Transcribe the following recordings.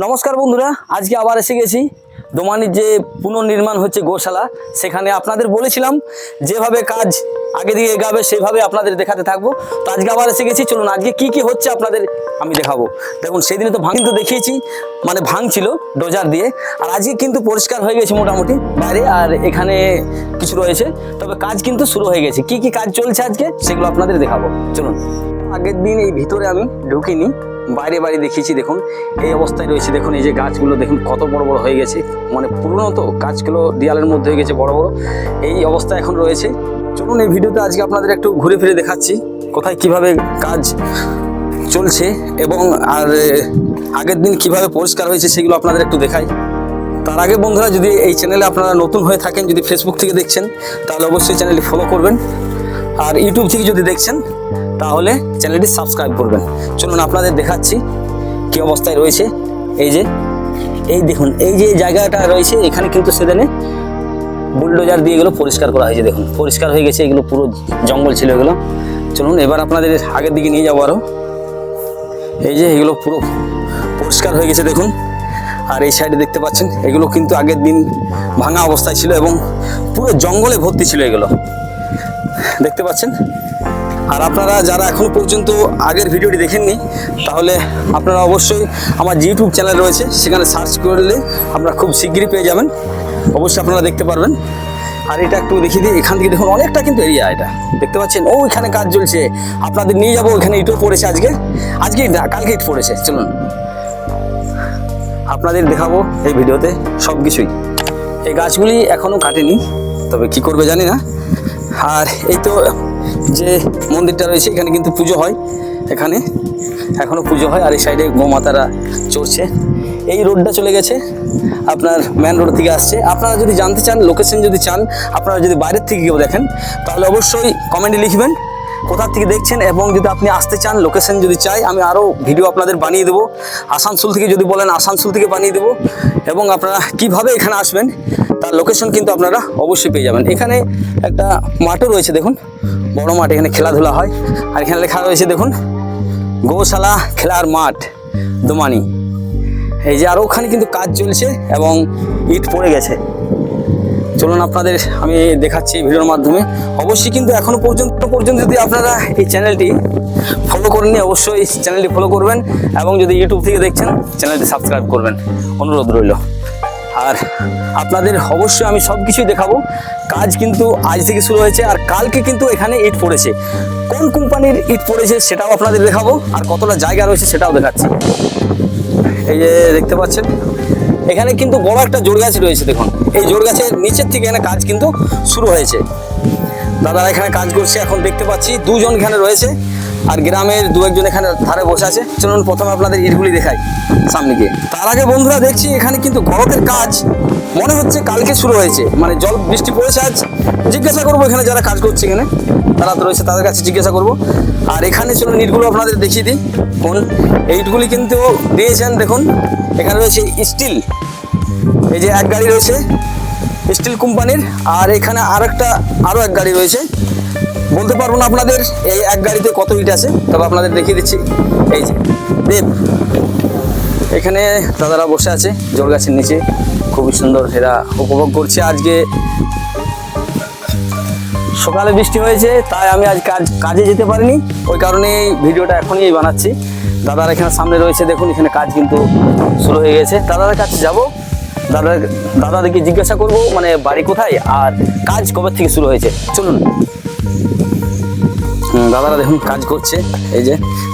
নমস্কার বন্ধুরা, আজকে আবার এসে গেছি দোমানির যে পুনর্নির্মাণ হচ্ছে গোশালা। সেখানে আপনাদের বলেছিলাম যেভাবে কাজ আগে দিকে এগাবে সেভাবে আপনাদের দেখাতে থাকবো। তো আজকে আবার এসে গেছি, চলুন আজকে কি কি হচ্ছে আপনাদের আমি দেখাবো। দেখুন সেদিনে তো কিন্তু দেখিয়েছি, মানে ভাঙছিল ডোজার দিয়ে, আর আজকে কিন্তু পরিষ্কার হয়ে গেছে মোটামুটি বাইরে, আর এখানে কিছু রয়েছে, তবে কাজ কিন্তু শুরু হয়ে গেছে। কি কি কাজ চলছে আজকে সেগুলো আপনাদের দেখাবো, চলুন। আগের দিন এই ভিতরে আমি ঢুকিনি, বাইরে বাইরে দেখিয়েছি। দেখুন এই অবস্থায় রয়েছে, দেখুন এই যে গাছগুলো দেখুন কত বড় বড় হয়ে গেছে, মানে পুরনো তো গাছগুলো দেয়ালের মধ্যে হয়ে গেছে বড় বড়, এই অবস্থা এখন রয়েছে। চলুন এই ভিডিওতে আজকে আপনাদের একটু ঘুরে ফিরে দেখাচ্ছি কোথায় কিভাবে কাজ চলছে এবং আর আগের দিন কিভাবে পরিষ্কার হয়েছে সেগুলো আপনাদের একটু দেখাই। তার আগে বন্ধুরা, যদি এই চ্যানেলে আপনারা নতুন হয়ে থাকেন, যদি ফেসবুক থেকে দেখছেন তাহলে অবশ্যই চ্যানেলটি ফলো করবেন, আর ইউটিউব থেকে যদি দেখছেন তাহলে চ্যানেলটি সাবস্ক্রাইব করবেন। চলুন আপনাদের দেখাচ্ছি কি অবস্থায় রয়েছে। এই দেখুন এই যে জায়গাটা রয়েছে, এখানে কিন্তু সেদিনে বুলডোজার দিয়ে এগুলো পরিষ্কার করা হয়েছে। দেখুন পরিষ্কার হয়ে গেছে, এগুলো পুরো জঙ্গল ছিল এগুলো। চলুন এবার আপনাদের আগের দিকে নিয়ে যাবো আরও। এই যে এগুলো পুরো পরিষ্কার হয়ে গেছে দেখুন, আর এই সাইডে দেখতে পাচ্ছেন এগুলো কিন্তু আগের দিন ভাঙা অবস্থায় ছিল এবং পুরো জঙ্গলে ভর্তি ছিল এগুলো, দেখতে পাচ্ছেন। আর আপনারা যারা এখনো পর্যন্ত আগের ভিডিওটি দেখেননি তাহলে আপনারা অবশ্যই আমার যে ইউটিউব চ্যানেল রয়েছে সেখানে সার্চ করলে আপনারা খুব শিগগিরই পেয়ে যাবেন, অবশ্যই আপনারা দেখতে পারবেন। আর এটা একটু দেখিয়ে দিই, এখান থেকে দেখুন অনেকটা কিন্তু এরিয়া এটা দেখতে পাচ্ছেন। ওইখানে কাজ চলছে, আপনাদের নিয়ে যাবো। ওইখানে ইটও পড়েছে আজকে কালকে ইট পড়েছে। চলুন আপনাদের দেখাবো এই ভিডিওতে সব কিছুই। এই গাছগুলি এখনও কাটেনি, তবে কি করবে জানি না। আর এই তো যে মন্দিরটা রয়েছে, এখানে কিন্তু পুজো হয়, এখানে এখনও পুজো হয়। আর এই সাইডে গোমাতারা চড়ছে। এই রোডটা চলে গেছে আপনার মেন রোড থেকে আসছে। আপনারা যদি জানতে চান, লোকেশন যদি চান, আপনারা যদি বাইরের থেকে কেউ দেখেন তাহলে অবশ্যই কমেন্টে লিখবেন কোথা থেকে দেখছেন, এবং যদি আপনি আসতে চান, লোকেশন যদি চাই আমি আরও ভিডিও আপনাদের বানিয়ে দেবো। আসানসোল থেকে যদি বলেন আসানসোল থেকে বানিয়ে দেবো, এবং আপনারা কিভাবে এখানে আসবেন তার লোকেশন কিন্তু আপনারা অবশ্যই পেয়ে যাবেন। এখানে একটা মাঠও রয়েছে, দেখুন বড় মাঠ, এখানে খেলাধুলা হয়। আর এখানে লেখা রয়েছে দেখুন গোশালা খেলার মাঠ দোমানি। এই যে আরও ওখানে কিন্তু কাজ চলছে এবং ইট পড়ে গেছে। চলুন আপনাদের আমি দেখাচ্ছি ভিডিওর মাধ্যমে। অবশ্যই কিন্তু এখনো পর্যন্ত যদি আপনারা এই চ্যানেলটি ফলো করেননি অবশ্যই চ্যানেলটি ফলো করবেন, এবং যদি ইউটিউব থেকে দেখছেন চ্যানেলটি সাবস্ক্রাইব করবেন, অনুরোধ রইল। আর আপনাদের অবশ্যই আমি সব কিছুই দেখাবো। কাজ কিন্তু আজ থেকে শুরু হয়েছে, আর কালকে কিন্তু এখানে ইট পড়েছে। কোন কোম্পানির ইট পড়েছে সেটাও আপনাদের দেখাবো, আর কতটা জায়গা রয়েছে সেটাও দেখাচ্ছি। এই যে দেখতে পাচ্ছেন এখানে কিন্তু বড় একটা জোড় গাছ রয়েছে, দেখুন এই জোড় গাছের নিচের থেকে এখানে কাজ কিন্তু শুরু হয়েছে। দাদারা এখানে কাজ করছে, এখন দেখতে পাচ্ছি দুজন এখানে রয়েছে, আর গ্রামের দু একজন এখানে ধারে বসে আছে। চলুন প্রথমে আপনাদের ইটগুলি দেখাই সামনে গিয়ে। তার আগে বন্ধুরা দেখছি এখানে কিন্তু গরতের কাজ মনে হচ্ছে কালকে শুরু হয়েছে, মানে জল বৃষ্টি পড়েছে আজ। জিজ্ঞাসা করবো এখানে যারা কাজ করছে, এখানে তারা তো রয়েছে, তাদের কাছে জিজ্ঞাসা করবো। আর এখানে চলুন ইটগুলো আপনাদের দেখিয়ে দিই। কোন এই ইটগুলি কিন্তু দিয়েছেন দেখুন, এখানে রয়েছে স্টিল, এই যে এক গাড়ি রয়েছে স্টিল কোম্পানির, আর এখানে আরও এক গাড়ি রয়েছে। বলতে পারবো না আপনাদের এই এক গাড়িতে কত ইট আছে, তবে আপনাদের দেখিয়ে দিচ্ছি। এই যে দেব, এখানে দাদারা বসে আছে জোড় গাছের নিচে, খুবই সুন্দর এরা উপভোগ করছে। আজকে সকালে বৃষ্টি হয়েছে, তাই আমি আজ কাজে যেতে পারিনি, ওই কারণে ভিডিওটা এখনই বানাচ্ছি। দাদারা এখানে সামনে রয়েছে, দেখুন এখানে কাজ কিন্তু শুরু হয়ে গেছে। দাদাদের কাছে যাবো, দাদাদেরকে জিজ্ঞাসা করব মানে বাড়ি কোথায় আর কাজ কবে থেকে শুরু হয়েছে। চলুন দাদারা দেখুন কাজ করছে। এই যে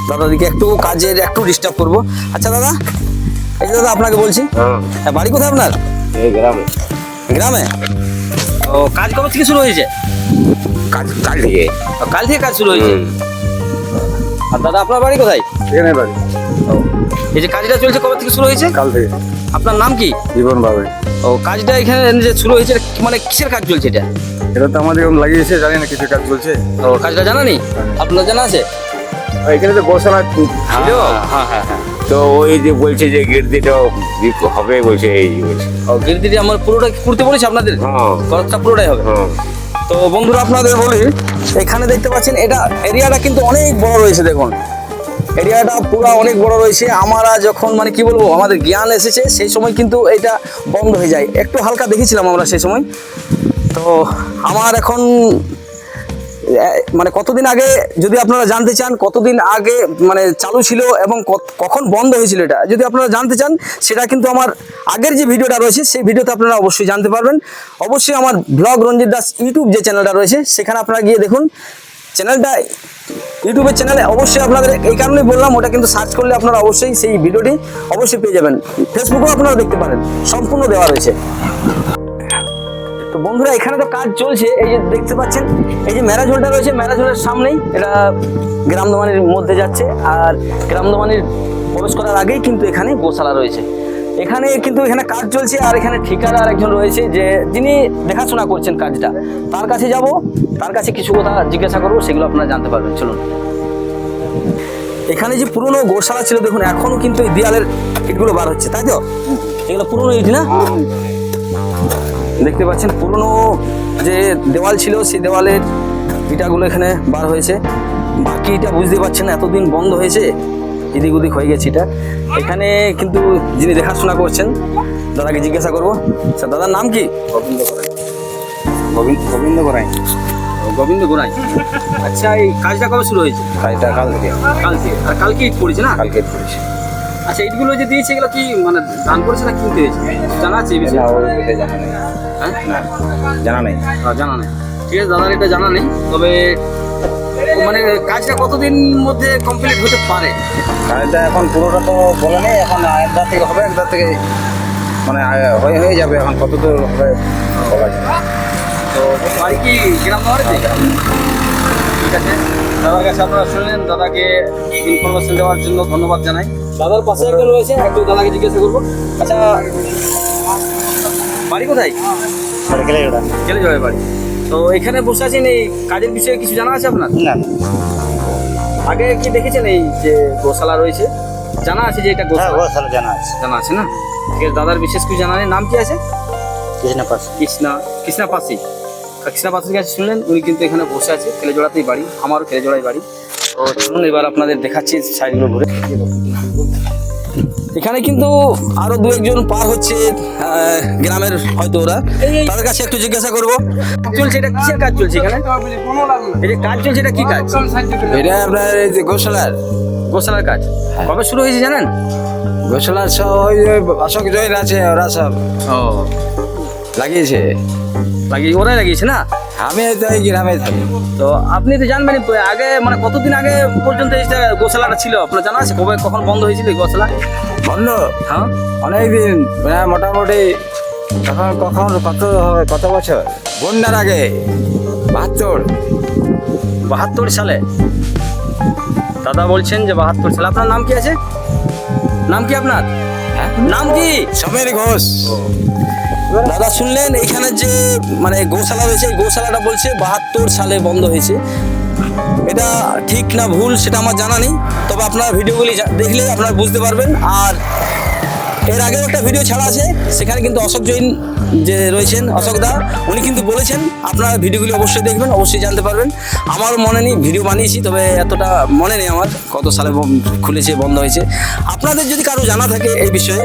দাদাদিকে কাজের একটু ডিস্টার্ব করবো। আচ্ছা দাদা, এই যে দাদা আপনাকে বলছি, বাড়ি কোথায় আপনার? গ্রামে। ও কাজ কবে থেকে শুরু হয়েছে? কাল থেকে কাজ শুরু হয়েছে। আর দাদা আপনার বাড়ি কোথায়? বাড়ি। এই যে কাজটা চলছে কবে থেকে শুরু হয়েছে? কাল থেকে। আপনার নাম কি? জীবন বাবু। ও কাজটা এখানে যে শুরু হয়েছে মানে কিসের কাজ চলছে এটা? এটা তো আমাদের লাগিয়েছে, জানি না কিছু কাজ চলছে। ও কাজটা জানা নেই, আপনার জানা আছে? এখানে তো গোশালা ছিল। হ্যাঁ হ্যাঁ হ্যাঁ। তো ওই যে বলছে যে গির্দিটা হবে বলছে, এই বলছে। ও গির্দিটা আমার পুরোটা করতে বলেছে আপনাদের? খরচটা পুরোটাই হবে। তো বন্ধুরা আপনাদের বলি, এখানে দেখতে পাচ্ছেন এটা এরিয়াটা কিন্তু অনেক বড় রয়েছে, দেখুন এরিয়াটা পুরো অনেক বড় রয়েছে। আমরা যখন মানে কি বলবো আমাদের জ্ঞান এসেছে সেই সময় কিন্তু এটা বন্ধ হয়ে যায়, একটু হালকা দেখেছিলাম আমরা সেই সময়। তো আমার এখন মানে কতদিন আগে যদি আপনারা জানতে চান কতদিন আগে মানে চালু ছিল এবং কখন বন্ধ হয়েছিল এটা যদি আপনারা জানতে চান, সেটা কিন্তু আমার আগের যে ভিডিওটা রয়েছে সেই ভিডিওতে আপনারা অবশ্যই জানতে পারবেন। অবশ্যই আমার ব্লগ রঞ্জিত দাস ইউটিউব যে চ্যানেলটা রয়েছে সেখানে আপনারা গিয়ে দেখুন। চ্যানেলটা ইউটিউবের চ্যানেলে অবশ্যই আপনাদের এই কারণেই বললাম, ওটা কিন্তু সার্চ করলে আপনারা অবশ্যই সেই ভিডিওটি অবশ্যই পেয়ে যাবেন। ফেসবুকেও আপনারা দেখতে পারেন, সম্পূর্ণ দেওয়া রয়েছে। তো বন্ধুরা এখানে তো কাজ চলছে, এই যে দেখতে পাচ্ছেন এই যে ম্যারেজ হলটা রয়েছে, ম্যারেজ হলের সামনেই এটা গ্রামদমানির মধ্যে যাচ্ছে। আর গ্রামদমানির প্রবেশ করার আগেই কিন্তু এখানে গোশালা রয়েছে। এখানে কিন্তু এখানে কাজ চলছে আর এখানে ঠিকাদার একজন রয়েছে যে যিনি দেখাশোনা করছেন কাজটা। তার কাছে যাব, তার কাছে কিছু কথা জিজ্ঞাসা করবো, সেগুলো আপনারা জানতে পারবেন। চলুন। এখানে যে পুরনো গোশালা ছিল দেখুন, এখনো কিন্তু এই দেয়ালের ইটগুলো বার হচ্ছে, তাই তো? এগুলো পুরনো ইট না? দেখতে পাচ্ছেন পুরনো যে দেওয়াল ছিল সেই দেওয়ালের ইটাগুলো এখানে বার হয়েছে। বাকি ইটা বুঝতে পারছেন এতদিন বন্ধ হয়েছে, এদিক ওদিক হয়ে গেছে এটা। এখানে কিন্তু যিনি দেখাশোনা করছেন দাদাকে জিজ্ঞাসা করবো। স্যার দাদার নাম কি? গোবিন্দ গোড়াই। গোবিন্দ গোড়াই। আচ্ছা, এই কাজটা কবে শুরু হয়েছে? কাজটা কাল থেকে। কাল থেকে। আর কালকে ইট পড়েছে না? কালকে করেছি। আচ্ছা, ইটগুলো যে দিয়েছে এগুলো কি মানে দান করেছে না কিনতে হয়েছে? জানা আছে এই বিষয়ে? না, ওই জানা নেই। হ্যাঁ, না, জানা নেই। জানা নেই। ঠিক আছে, দাদার এটা জানা নেই। তবে মানে কাজটা কতদিন মধ্যে কমপ্লিট হতে পারে? কাজটা এখন পুরোটা তো বলে নেই, এখন একদার থেকে হবে, একদার থেকে মানে হয়ে যাবে। এখন কত দূর হবে বলা যায় না। তো বাড়ি কি গ্রাম বাড়িতে? ঠিক আছে, দাদার কাছে আপনারা শুনলেন। দাদাকে ইনফরমেশন দেওয়ার জন্য ধন্যবাদ জানাই। দাদার পাশে একজন রয়েছে, একটু দাদাকে জিজ্ঞাসা করবো। আচ্ছা, বাড়ি কোথায়? গেলে যাবে বাড়ি। তো এখানে বসে আছেন, এই কাজের বিষয়ে কিছু জানা আছে আপনার? না, আগে কি দেখেছেন এই যে গোশালা রয়েছে? জানা আছে যে এটা গোশালা? গোশালা জানা আছে। জানা আছে না? ঠিক আছে, দাদার বিশেষ কিছু জানা নেই। নাম কি আছে? কৃষ্ণা পাসি। কৃষ্ণা পাসির কাছে শুনলেন, উনি কিন্তু এখানে বসে আছে। খেলেজোড়াতেই বাড়ি, আমারও খেলেজোড়ায় বাড়ি। তো চলুন এবার আপনাদের দেখাচ্ছি সাইডগুলো ঘুরে। এখানে কিন্তু আরো দু একজন পার হচ্ছে গ্রামের, হয়তো ওরা। তাদের কাছে একটু জিজ্ঞাসা করবো চলছে এটা কিসের কাজ চলছে এখানে? এই যে কাজ চলছে এটা কি কাজ? এটা আপনার এই যে গোশালার কাজ কবে শুরু হয়েছে জানেন? গোশালার সব ওই যে অশোক জৈন আছে, ওরা সব লাগিয়েছে। ওরাই লাগিয়েছে না? আমি তো এই গ্রামে থাকি। তো আপনি তো জানবেন আগে মানে কতদিন আগে পর্যন্ত এই গোশালাটা ছিল আপনার জানা আছে? কবে কখন বন্ধ হয়েছিল এই গোশালা? বন্ধ হ্যাঁ, অনেকদিন, মোটামুটি তখন কখন কত বছর বন্যার আগে 72 সালে। দাদা বলছেন যে 72 সালে। আপনার নাম কি আছে? নাম কি আপনার? নাম কি? সমীর ঘোষ। দাদা শুনলেন, এখানে যে মানে গোশালা রয়েছে, এই গোশালাটা বলছে 72 সালে বন্ধ হয়েছে। এটা ঠিক না ভুল সেটা আমার জানা নেই, তবে আপনারা ভিডিওগুলি দেখলে আপনারা বুঝতে পারবেন। আর এর আগেও একটা ভিডিও ছাড়া আছে, সেখানে কিন্তু অশোক জৈন যে রয়েছেন, অশোক দা, উনি কিন্তু বলেছেন। আপনারা ভিডিওগুলি অবশ্যই দেখবেন, অবশ্যই জানতে পারবেন। আমারও মনে নেই, ভিডিও বানিয়েছি তবে এতটা মনে নেই আমার কত সালে খুলেছে বন্ধ হয়েছে। আপনাদের যদি কারো জানা থাকে এই বিষয়ে,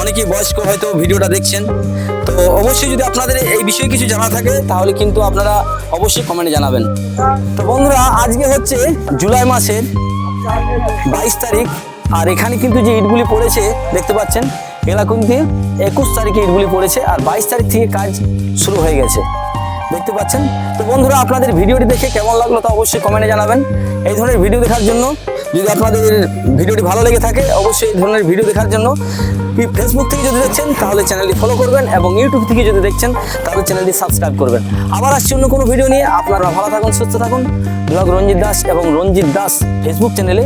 অনেকেই বয়স্ক হয়তো ভিডিওটা দেখছেন, তো অবশ্যই যদি আপনাদের এই বিষয়ে কিছু জানা থাকে তাহলে কিন্তু আপনারা অবশ্যই কমেন্টে জানাবেন। তো বন্ধুরা, আজকে হচ্ছে জুলাই মাসের 22 তারিখ। আর এখানে কিন্তু যে ইটগুলি পড়েছে দেখতে পাচ্ছেন, এগুলা কিন্তু 21 তারিখে ইটগুলি পড়েছে আর 22 তারিখ থেকে কাজ শুরু হয়ে গেছে, দেখতে পাচ্ছেন। তো বন্ধুরা, আপনাদের ভিডিওটি দেখে কেমন লাগলো তা অবশ্যই কমেন্টে জানাবেন। এই ধরনের ভিডিও দেখার জন্য যদি আপনাদের ভিডিওটি ভালো লেগে থাকে, অবশ্যই এই ধরনের ভিডিও দেখার জন্য ফেসবুক থেকে যদি দেখছেন তাহলে চ্যানেলটি ফলো করবেন, এবং ইউটিউব থেকে যদি দেখছেন তাহলে চ্যানেলটি সাবস্ক্রাইব করবেন। আবার আসছি অন্য কোনো ভিডিও নিয়ে। আপনারা ভালো থাকুন, সুস্থ থাকুন। ব্লগ রঞ্জিত দাস এবং রঞ্জিত দাস ফেসবুক চ্যানেলে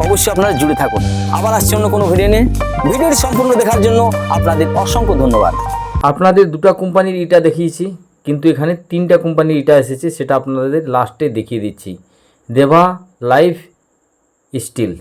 অবশ্যই আপনারা জুড়ে থাকুন। আবার আসছি অন্য কোনো ভিডিও নিয়ে। ভিডিওটি সম্পূর্ণ দেখার জন্য আপনাদের অসংখ্য ধন্যবাদ। আপনাদের দুটো কোম্পানির ইটা দেখিয়েছি, কিন্তু এখানে 3টা কোম্পানির ইটা এসেছে, সেটা আপনাদের লাস্টে দেখিয়ে দিচ্ছি। দেবা লাইফ স্টিল।